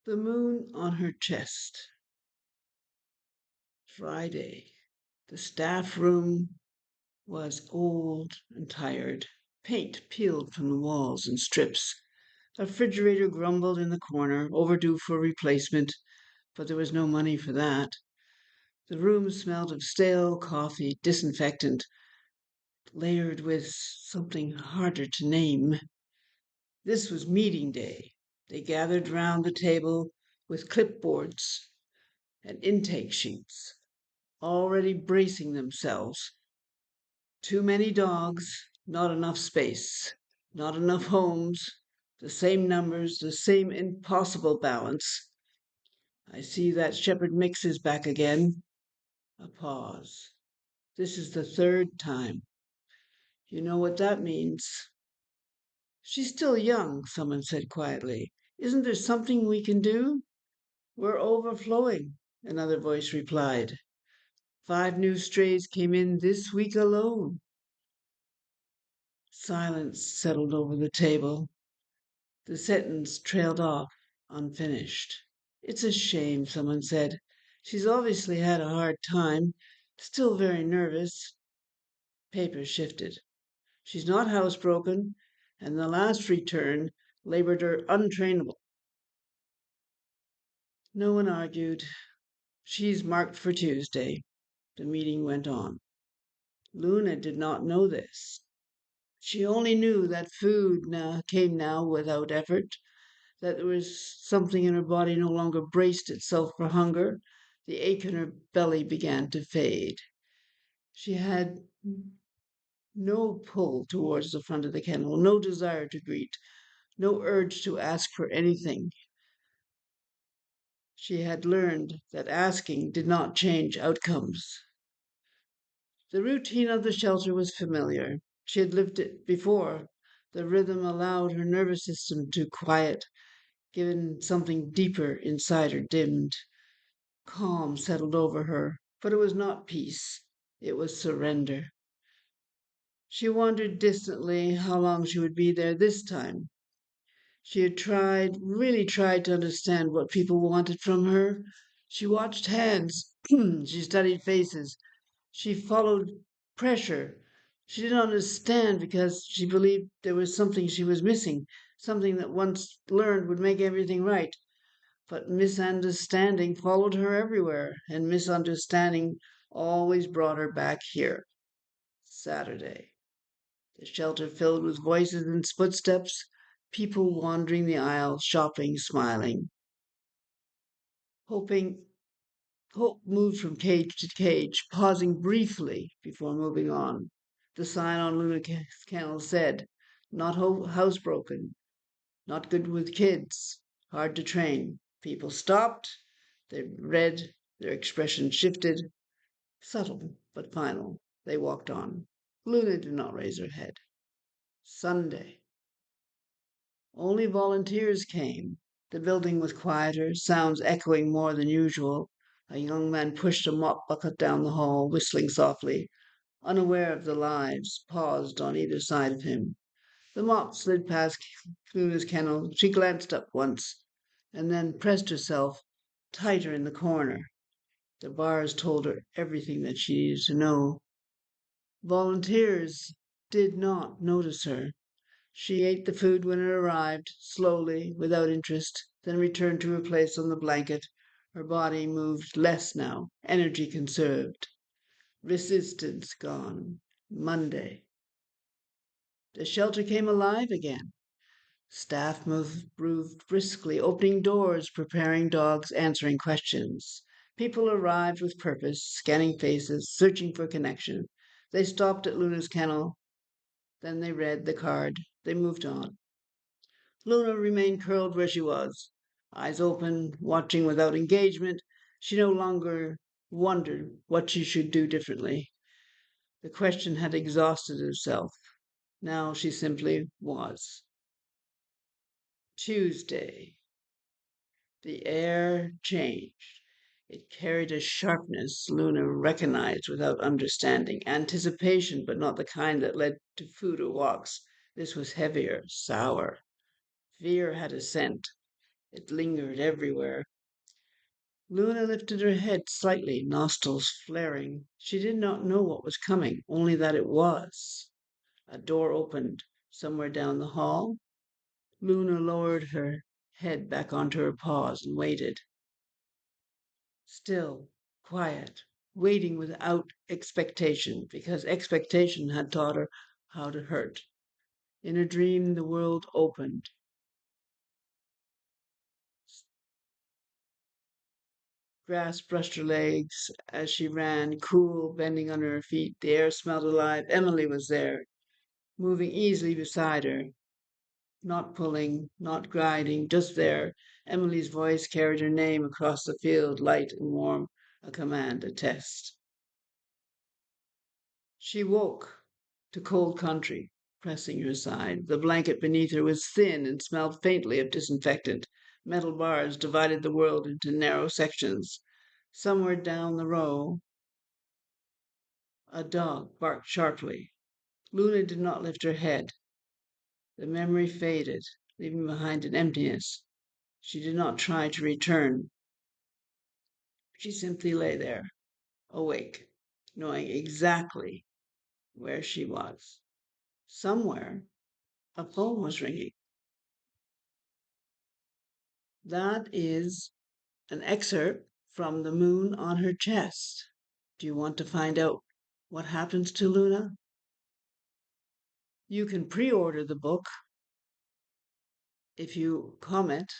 The moon on her chest. Friday. The staff room was old and tired. Paint peeled from the walls in strips. A refrigerator grumbled in the corner, overdue for replacement, but there was no money for that. The room smelled of stale coffee, disinfectant, layered with something harder to name. This was meeting day. They gathered round the table with clipboards and intake sheets, already bracing themselves. Too many dogs, not enough space, not enough homes, the same numbers, the same impossible balance. I see that Shepherd Mix is back again. A pause. This is the third time. You know what that means. She's still young, someone said quietly. Isn't there something we can do? We're overflowing, another voice replied. 5 new strays came in this week alone. Silence settled over the table. The sentence trailed off, unfinished. It's a shame, someone said. She's obviously had a hard time, still very nervous. Paper shifted. She's not housebroken, and the last return labored her untrainable. No one argued. She's marked for Tuesday. The meeting went on. Luna did not know this. She only knew that food came now without effort, that there was something in her body no longer braced itself for hunger. The ache in her belly began to fade. She had no pull towards the front of the kennel, no desire to greet, no urge to ask for anything. She had learned that asking did not change outcomes. The routine of the shelter was familiar. She had lived it before. The rhythm allowed her nervous system to quiet, given something deeper inside her dimmed. Calm settled over her, but it was not peace. It was surrender. She wondered distantly how long she would be there this time. She had really tried to understand what people wanted from her. She watched hands. She studied faces. She followed pressure. She didn't understand because she believed there was something she was missing, something that once learned would make everything right. But misunderstanding followed her everywhere, and misunderstanding always brought her back here. Saturday. The shelter filled with voices and footsteps, people wandering the aisle, shopping, smiling. Hoping Hope moved from cage to cage, pausing briefly before moving on. The sign on Luna's kennel said, not housebroken, not good with kids, hard to train. People stopped, they read, their expression shifted, subtle but final. They walked on. Luna did not raise her head. Sunday. Only volunteers came. The building was quieter, sounds echoing more than usual. A young man pushed a mop bucket down the hall, whistling softly, unaware of the lives paused on either side of him. The mop slid past Luna's kennel. She glanced up once, and then pressed herself tighter in the corner. The bars told her everything that she needed to know. Volunteers did not notice her. She ate the food when it arrived, slowly, without interest, then returned to her place on the blanket. Her body moved less now, energy conserved. Resistance gone. Monday. The shelter came alive again. Staff moved briskly, opening doors, preparing dogs, answering questions. People arrived with purpose, scanning faces, searching for connection. They stopped at Luna's kennel. Then they read the card. They moved on. Luna remained curled where she was, eyes open, watching without engagement. She no longer wondered what she should do differently. The question had exhausted itself. Now she simply was. Tuesday. The air changed. It carried a sharpness Luna recognized without understanding, anticipation, but not the kind that led to food or walks. This was heavier, sour. Fear had a scent. It lingered everywhere. Luna lifted her head slightly, nostrils flaring. She did not know what was coming, only that it was. A door opened somewhere down the hall. Luna lowered her head back onto her paws and waited. Still, quiet, waiting without expectation, because expectation had taught her how to hurt. In a dream, the world opened. Grass brushed her legs as she ran, cool, bending under her feet. The air smelled alive. Emily was there, moving easily beside her, not pulling, not gliding, just there. Emily's voice carried her name across the field, light and warm, a command, a test. She woke to cold country, pressing her side. The blanket beneath her was thin and smelled faintly of disinfectant. Metal bars divided the world into narrow sections. Somewhere down the row, a dog barked sharply. Luna did not lift her head. The memory faded, leaving behind an emptiness. She did not try to return. She simply lay there, awake, knowing exactly where she was. Somewhere, a phone was ringing. That is an excerpt from The Moon on Her Chest. Do you want to find out what happens to Luna? You can pre order the book if you comment